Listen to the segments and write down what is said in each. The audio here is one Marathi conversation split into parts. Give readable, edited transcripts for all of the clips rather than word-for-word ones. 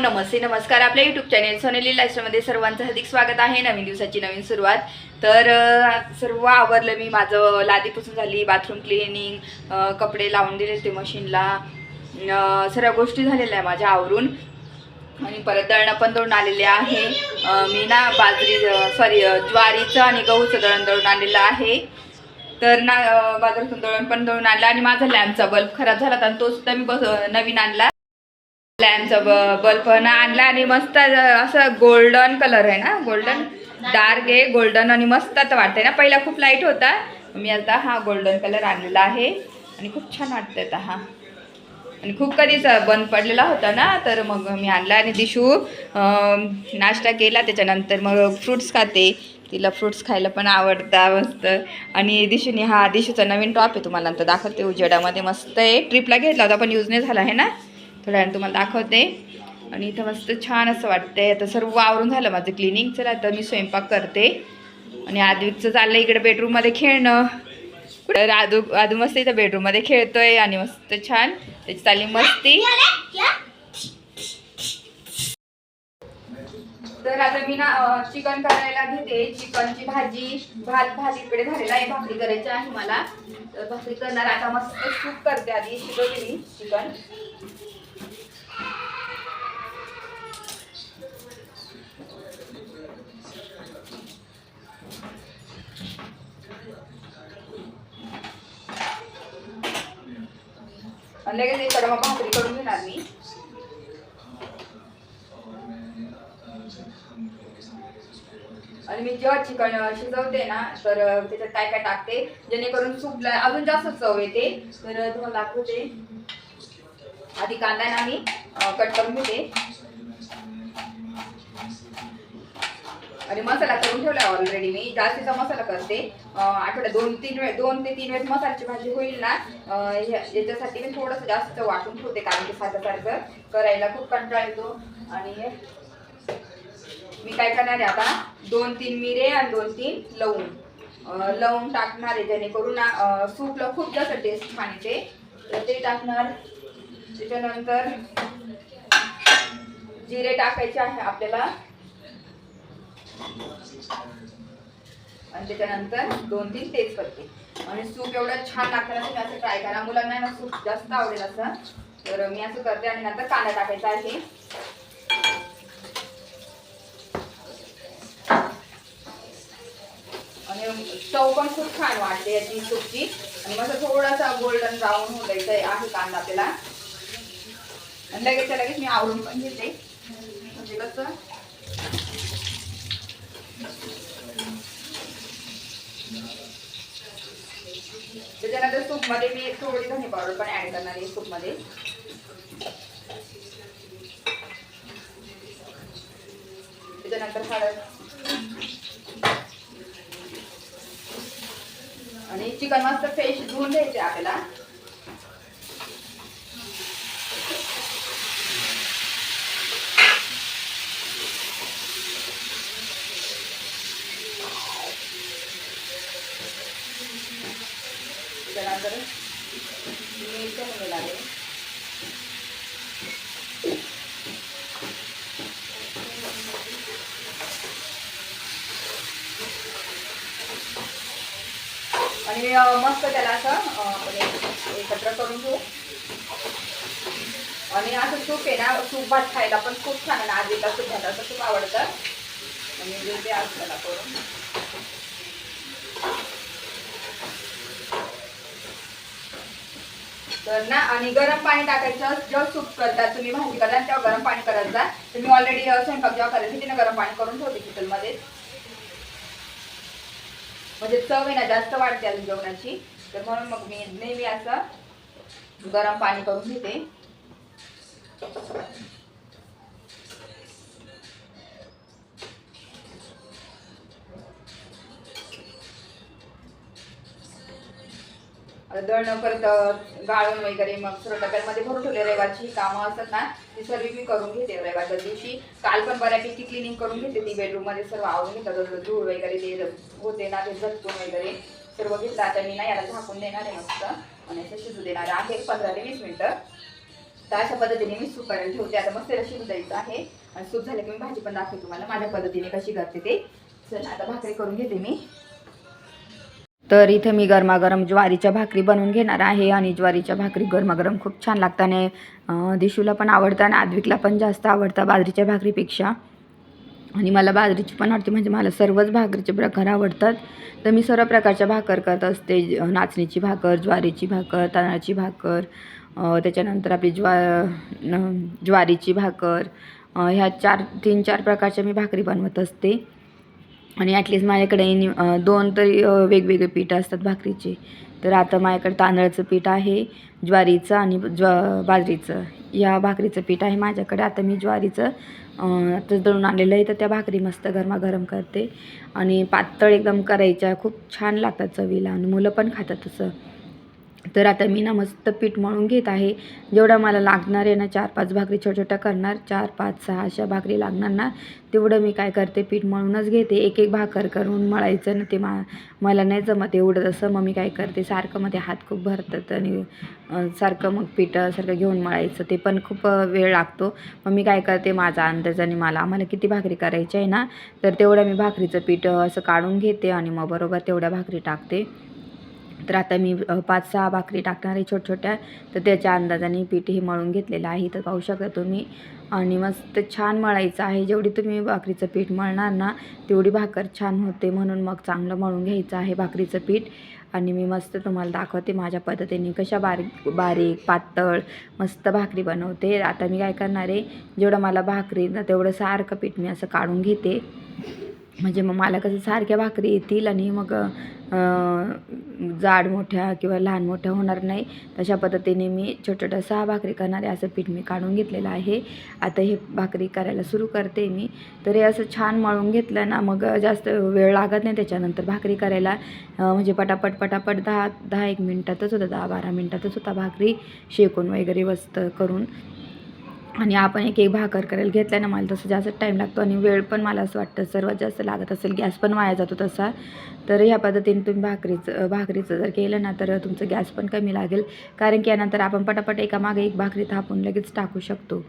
नमस्ते नमस्कार. आपल्या यूट्यूब चॅनेल सोनेली लाईफस्टाईलमध्ये सर्वांचं हार्दिक स्वागत आहे. नवीन दिवसाची नवीन सुरुवात. तर सर्व आवरलं मी. माझं लादी पुसून झाली, बाथरूम क्लिनिंग, कपडे लावून दिले ते मशीनला, सर्व गोष्टी झालेल्या आहे माझ्या आवरून. आणि परत दळणं पण दळून आलेले आहे. मी ना ज्वारीचं आणि गहूचं दळण दळून आणलेलं आहे. तर ना बाजारातून दळण पण दळून आणलं. आणि माझा लॅम्पचा बल्ब खराब झाला होता आणि तो सुद्धा मी नवीन आणला. लॅम्पचा बल्ब ना आणला आणि मस्त असं गोल्डन कलर आहे ना, गोल्डन डार्क आहे गोल्डन आणि मस्त आता वाटतंय ना. पहिला खूप लाईट होता, मी आता हा गोल्डन कलर आणलेला आहे आणि खूप छान वाटतंय आता हा. आणि खूप कधीच बंद पडलेला होता ना, तर मग मी आणला. आणि दिशू नाश्ता केला, त्याच्यानंतर मग फ्रूट्स खाते. तिला फ्रूट्स खायला पण आवडतं मस्त. आणि दिशूचा नवीन टॉप आहे, तुम्हाला नंतर दाखवते. उजेडामध्ये मस्त आहे, ट्रिपला घेतला होता पण यूज नाही झाला आहे ना, थोड्या वेळाने तुम्हाला दाखवते. आणि इथं मस्त छान असं वाटतंय. आता सर्व आवरून झालं माझं क्लिनिंग. चला आता मी स्वयंपाक करते. आणि आद्विकचं चाललं इकडे बेडरूममध्ये खेळणं. कुठं आदू मस्त इथं बेडरूममध्ये खेळतोय आणि मस्त छान त्याची चालली मस्ती. तर आता मी ना चिकन करायला घेते. चिकनची भात इकडे झालेला आहे, भाकरी करायची आहे मला. तर भाकरी करणार आता. मस्त सूप करते आधी, शिजवते मी चिकन. लगेच इकडे मग भाकरी करून घेणार मी. आणि मी जेव्हा चिकन शिजवते ना, तर त्याच्यात काय काय टाकते जेणेकरून सूपला अजून जास्त चव येते. तर तुम्हाला दाखवते. आधी कांदा ना मी कट करून घेते आणि मसाला करून ठेवला ऑलरेडी. मी जास्तीचा मसाला करते. आठवड्यात दोन ते तीन वेळेस मसाल्याची भाजी होईल ना, याच्यासाठी मी थोडंसं जास्त वाटून ठेवते, कारण की सारखं करायला खूप कंटाळा येतो. आणि मी काय करणार आहे आता, 2-3 मिरे आणि 2-3 लवंग टाकणार आहे, जेणेकरून सूपला खूप जास्त टेस्ट छान येते. तर ते टाकणार. त्याच्यानंतर जिरे टाकायचे आहे आपल्याला. आणि त्याच्यानंतर 2-3 तेजपत्ते. आणि सूप एवढं छान लागतं ना, तुम्ही असं ट्राय करा. मुलांना ना सूप जास्त आवडेल असं. तर मी असं करते. आणि नंतर कांदा टाकायचा आहे. आणि चव पण खूप छान वाटते याची सूपची. आणि मग थोडासा गोल्डन ब्राऊन होऊ द्यायचा आहे कांदा आपल्याला. आणि लगेच मी आवरून पण घेते, म्हणजे कसं त्याच्यानंतर सूपमध्ये मी थोडी धने पावडर पण ऍड करणार आहे सूपमध्ये. त्याच्यानंतर हळद. आणि चिकन मस्त फ्रेश धुवून घ्यायचे आपल्याला. त्यानंतर मीठ घालायला लागेल. आणि मस्त त्याला असं आपण एकत्र करून घेऊ. आणि असं सूप आहे ना, सूप भात खायला पण खूप छान आहे. आजीला सूप भात असं खूप आवडतं. आणि ते आपल्याला करून तर ना. आणि गरम पाणी टाकायचं. जेव्हा सूप करतात तुम्ही, भाजी करता तेव्हा गरम पाणी करायचं. तर मी ऑलरेडी स्वयंपाक जेव्हा करायचं तिने गरम पाणी करून ठेवते किचनमध्ये, म्हणजे चव आहे ना जास्त वाढते अजून जेवणाची. तर म्हणून मग मी नेहमी असं गरम पाणी करून घेते. दळणं परत गाळून वगैरे मग सर्व डब्यामध्ये भरून ठेवले. रविवारची कामं असतात ना, ती सर्व मी करून घेते रविवारच्या दिवशी. काल पण बऱ्यापैकी क्लिनिंग करून घेते ती. बेडरूममध्ये सर्व आवरून घेतात. धूळ वगैरे ते होते ना, ते झटकून वगैरे सर्व घेतलं. आता मी ना याला झाकून देणार आहे मस्त. आणि असं शिजू देणार आहे 15 ते 20 मिनिटं. तर अशा पद्धतीने मी सूप करायला ठेवते. आता मस्त त्याला शिजू द्यायचं आहे आणि सूप झालं की मी भाजी पण दाखवते तुम्हाला माझ्या पद्धतीने कशी करते ते. चला आता भाकरी करून घेते मी. तर इथे मी गरमागरम ज्वारीच्या भाकरी बनवून घेणार आहे आणि ज्वारीच्या भाकरी गरमागरम खूप छान लागतात आणि दिशूला पण आवडतं आणि आद्विकला पण जास्त आवडतं बाजरीच्या भाकरीपेक्षा. आणि मला बाजरीची पण आवडते, म्हणजे मला सर्वच भाकरीचे प्रकार आवडतात. तर मी सर्व प्रकारच्या भाकर करत असते. नाचणीची भाकर, ज्वारीची भाकर, तांदळाची भाकर, त्याच्यानंतर आपली ज्वारीची भाकर, ह्या 3-4 प्रकारच्या मी भाकरी बनवत असते. आणि ॲटलिस्ट माझ्याकडे 2 तरी वेगवेगळे पीठ असतात भाकरीचे. तर आता माझ्याकडे तांदळाचं पीठ आहे, ज्वारीचं आणि बाजरीचं या भाकरीचं पीठ आहे माझ्याकडे. आता मी ज्वारीचं आता दळून आणलेलं आहे, तर त्या भाकरी मस्त गरमागरम करते आणि पातळ एकदम करायच्या, खूप छान लागतात चवीला आणि मुलं पण खातात तसं. तर आता मी ना मस्त पीठ मळून घेत आहे. जेवढं मला लागणार आहे ना, 4-5 भाकरी छोट्या करणार, 4-5-6 अशा भाकरी लागणार ना, तेवढं मी काय करते पीठ मळूनच घेते. एक भाकर करून मळायचं ना, ते मला नाही जमत एवढं तसं. मग मी काय करते, सारखं मध्ये हात खूप भरतात आणि सारखं मग पीठ सारखं घेऊन मळायचं, ते पण खूप वेळ लागतो. मग मी काय करते, माझा अंदाजाने आम्हाला किती भाकरी करायची आहे ना, तर तेवढं मी भाकरीचं पीठ असं काढून घेते आणि मग बरोबर तेवढ्या भाकरी टाकते. तर आता मी 5-6 भाकरी टाकणार आहे छोट्या. तर त्याच्या अंदाजाने पीठ हे मळून घेतलेलं आहे, तर पाहू शकता तुम्ही. आणि मस्त छान मळायचं आहे. जेवढी तुम्ही भाकरीचं पीठ मळणार ना, तेवढी भाकर छान होते. म्हणून मग चांगलं मळून घ्यायचं आहे भाकरीचं पीठ. आणि मी मस्त तुम्हाला दाखवते माझ्या पद्धतीने कशा बारीक पातळ मस्त भाकरी बनवते. आता मी काय करणार आहे, जेवढं मला भाकरी ना तेवढं सारखं पीठ मी असं काढून घेते, म्हणजे मग मला कसं सारख्या भाकरी येतील आणि मग जाड मोठ्या किंवा लहान मोठ्या होणार नाही. तशा पद्धतीने मी छोट्या 6 भाकरी करणारे असं पीठ मी काढून घेतलेलं आहे. आता हे भाकरी करायला सुरू करते मी. तर हे असं छान मळून घेतलं ना, मग जास्त वेळ लागत नाही त्याच्यानंतर भाकरी करायला. म्हणजे पटापट 10-1 मिनटातच होतं, 10-12 मिनटातच होता भाकरी शेकून वगैरे मस्त करून. आणि आपण एक भाकर करायला घेतलं ना, मला तसं जास्त टाईम लागतो आणि वेळ पण मला असं वाटतं सर्वात जास्त लागत असेल, गॅस पण वाया जातो तसा. तर ह्या पद्धतीने तुम्ही भाकरीचं जर केलं ना, तर तुमचं गॅस पण कमी लागेल, कारण की यानंतर आपण पटापट एकामागे एक भाकरी थापून लगेच टाकू शकतो.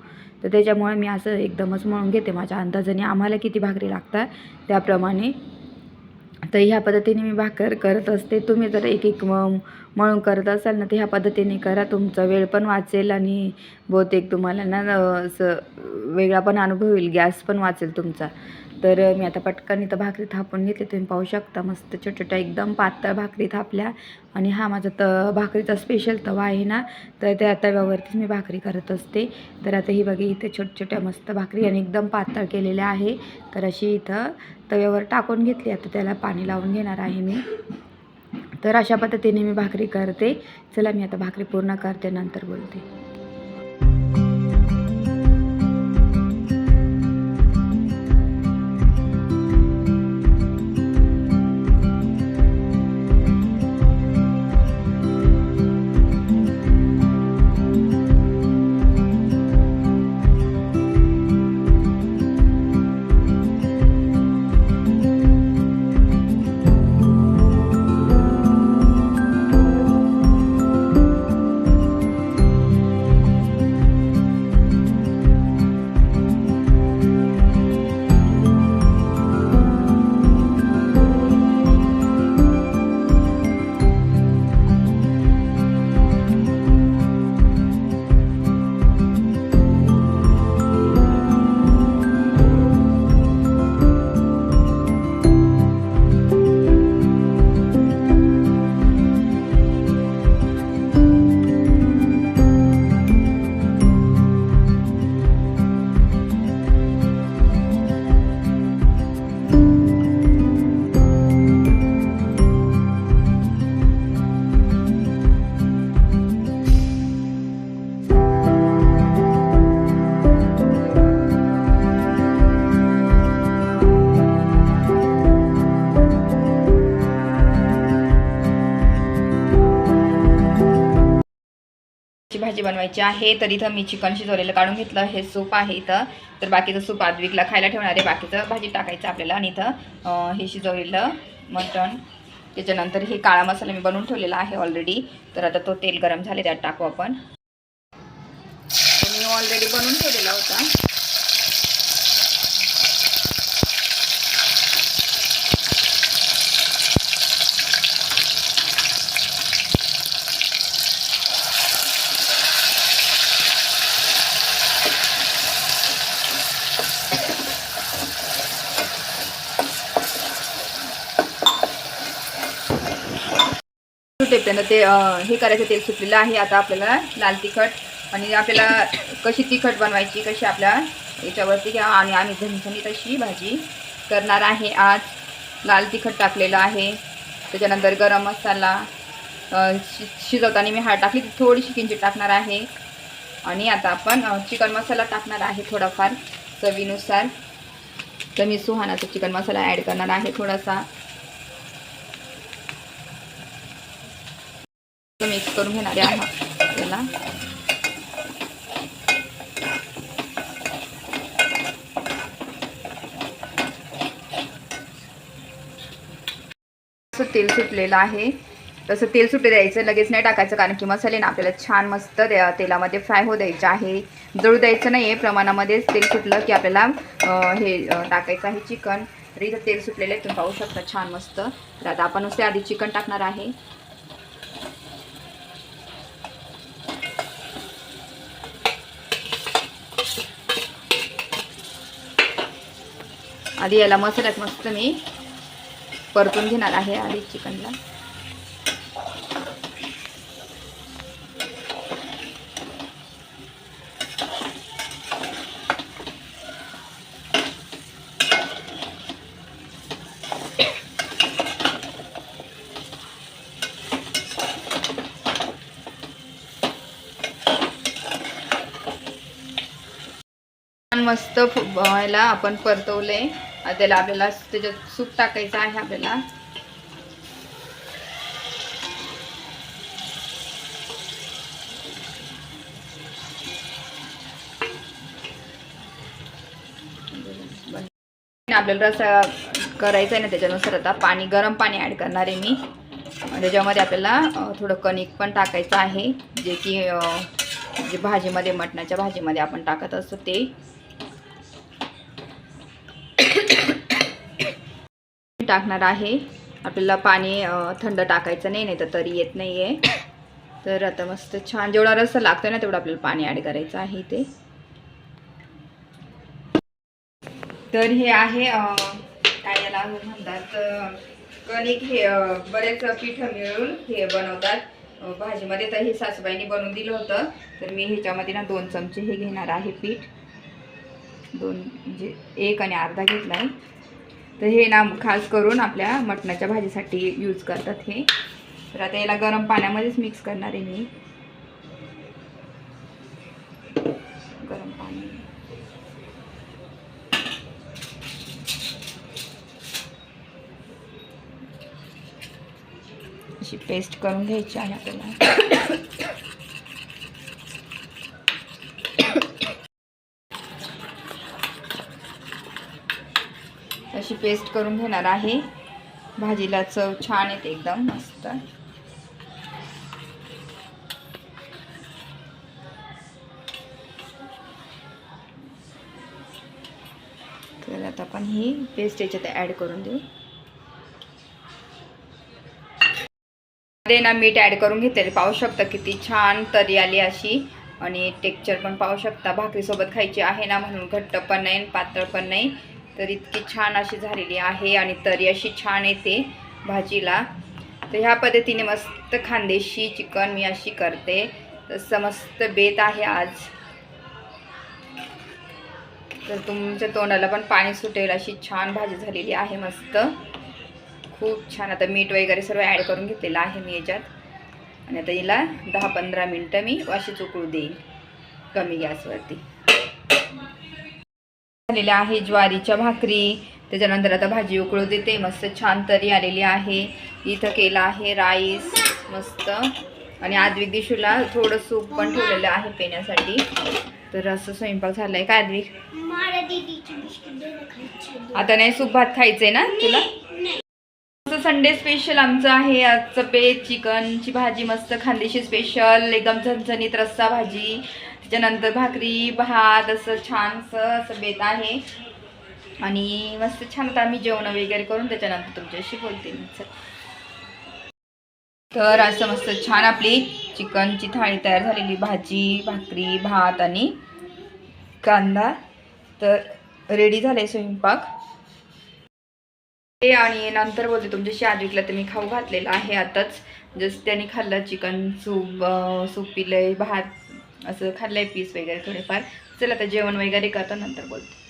तर त्याच्यामुळे मी असं एकदमच मळून घेते माझ्या अंदाजाने, आम्हाला किती भाकरी लागतात त्याप्रमाणे. तर ह्या पद्धतीने मी भाकर करत असते. तुम्ही जर एक मळून करत असाल ना, तर ह्या पद्धतीने करा, तुमचा वेळ पण वाचेल आणि बहुतेक तुम्हाला ना असं वेगळा पण अनुभव होईल, गॅस पण वाचेल तुमचा. तर मी आता पटकन इथं भाकरी थापून घेतली, तुम्ही पाहू शकता मस्त छोट्या एकदम पातळ भाकरी थापल्या. आणि हा माझा भाकरीचा स्पेशल तवा आहे ना, तर त्या तव्यावरतीच मी भाकरी करत असते. तर आता ही बघा इथे छोट्या मस्त भाकरी आणि एकदम पातळ केलेल्या आहे. तर अशी इथं तव्यावर टाकून घेतली. आता त्याला पाणी लावून घेणार आहे मी. तर अशा पद्धतीने मी भाकरी करते. चला मी आता भाकरी पूर्ण करते, नंतर बोलते. भाजी बनवायची आहे. तर इथं मी चिकन शिजवलेलं काढून घेतलं, हे सूप आहे इथं. तर बाकीचं सूप आद्विकला खायला ठेवणार आहे, बाकीचं भाजी टाकायचं आपल्याला. आणि इथं हे शिजवलेलं मटण, त्याच्यानंतर हे काळा मसाला मी बनवून ठेवलेला आहे ऑलरेडी. तर आता तो तेल गरम झाले, त्यात टाकू आपण. ऑलरेडी बनवून ठेवलेला होता. सुटेपर्यंत ते हे करायचं, तेल सुटलेलं आहे. आता आपल्याला लाल तिखट आणि आपल्याला कशी तिखट बनवायची कशी आपल्या याच्यावरती घ्या. आणि आम्ही झणझणीत अशी भाजी करणार आहे आज. लाल तिखट टाकलेलं आहे, त्याच्यानंतर गरम मसाला शिजवताना मी हळद टाकली, थोडीशी किंचित टाकणार आहे. आणि आता आपण चिकन मसाला टाकणार आहे थोडाफार चवीनुसार. तर मी सुहानाचा चिकन मसाला ॲड करणार आहे थोडासा. मिक्स करून घेणार आहे त्याला. असं तेल सुटलेलं आहे, तसं तेल सुटू द्यायचं, लगेच नाही टाकायचं, कारण की मसाले ना आपल्याला छान मस्त तेलामध्ये फ्राय होऊ द्यायचे आहे. जळू द्यायचं नाही आहे. प्रमाणामध्येच तेल सुटलं की आपल्याला हे टाकायचं आहे चिकन. तर इथं तेल सुटलेलं आहे, तुम्ही पाहू शकता छान मस्त. तर आता आपण नुसते आधी चिकन टाकणार आहे. आधी याला मसाल्यात मस्त मी परतून घेणार आहे आधी चिकनला. मस्त याला आपण परतवले. त्याला आपल्याला त्याच्यात सूप टाकायचं आहे आपल्याला. आपल्याला रसा करायचा आहे ना, त्याच्यानुसार आता पाणी, गरम पाणी ॲड करणार आहे मी. त्याच्यामध्ये आपल्याला थोडं कणिक पण टाकायचं आहे, जे की जे भाजीमध्ये, मटणाच्या भाजीमध्ये आपण टाकत असतो ते. टाकणार आहे. आपल्याला पाणी थंड टाकायचं नाही, नाही तर तरी येत नाही आहे. तर आता मस्त छान जेवढा रस्सा लागतो ना तेवढं आपल्याला पाणी ॲड करायचं आहे ते. तर हे आहे काय याला म्हणतात कणिक. हे बरेच पीठ मिळून हे बनवतात भाजीमध्ये. तर हे सासूबाईंनी बनवून दिलं होतं. तर मी ह्याच्यामध्ये ना 2 चमचे हे घेणार आहे पीठ. 2 म्हणजे 1 आणि अर्धा घेतला आहे. तर हे ना खास करून आपल्या मटणाच्या भाजीसाठी यूज करतात हे. तर आता याला गरम पाण्यामध्येच मिक्स करणार आहे मी. गरम पाणी अशी पेस्ट करून घ्यायची आहे आपल्याला. अशी पेस्ट करून घेणार आहे. भाजीला चव छान येते एकदम मस्त. तर आता आपण ही पेस्ट याच्यात ॲड करून देऊ. ना मीठ ॲड करून घेतलेले पाहू शकता किती छान तरी आली अशी. आणि टेक्स्चर पण पाहू शकता. भाकरीसोबत खायची आहे ना, म्हणून घट्ट पण नाही पातळ पण नाही. तर इतकी छान अशी झालेली आहे आणि तरी अशी छान येते भाजीला. तर ह्या पद्धतीने मस्त खानदेशी चिकन मी अशी करते. तसं मस्त बेत आहे आज. तर तुमच्या तोंडाला पण पाणी सुटेल अशी छान भाजी झालेली आहे मस्त, खूप छान. आता मीठ वगैरे सर्व ॲड करून घेतलेलं आहे मी याच्यात. आणि आता हिला 10-15 मिनटं मी अशीच उकळू देईल कमी गॅसवरती. झालेल्या आहे ज्वारीच्या भाकरी. त्याच्यानंतर आता भाजी उकळू देते. मस्त छान तरी आलेली आहे. इथं केला आहे राईस मस्त. आणि आद्विक दिशूला थोडं सूप पण ठेवलेलं आहे पिण्यासाठी. तर असं स्वयंपाक झालाय. काय आद्विक, आता नाही सूप भात खायचंय ना तुला? संडे स्पेशल आमचं आहे आजचं बेत. चिकनची भाजी मस्त खानदेशी स्पेशल एकदम झणझणीत रस्सा भाजी. त्याच्यानंतर भाकरी भात असं छानसं असं बेत आहे आणि मस्त छान आता आम्ही जेवण वगैरे करून त्याच्यानंतर तुमच्याशी बोलते मी. चल. तर असं मस्त छान आपली चिकनची थाळी तयार झालेली, भाजी भाकरी भात आणि कांदा. तर रेडी झाले स्वयंपाक. आणि नंतर बोलते तुमच्याशी. आजविकला तर मी खाऊ घातलेला आहे आताच, जस्ट त्यांनी खाल्लं चिकन सूप पिलंय, भात असं खाल्लंय, पीस वगैरे थोडेफार. चला आता जेवण वगैरे करता नंतर बोलते.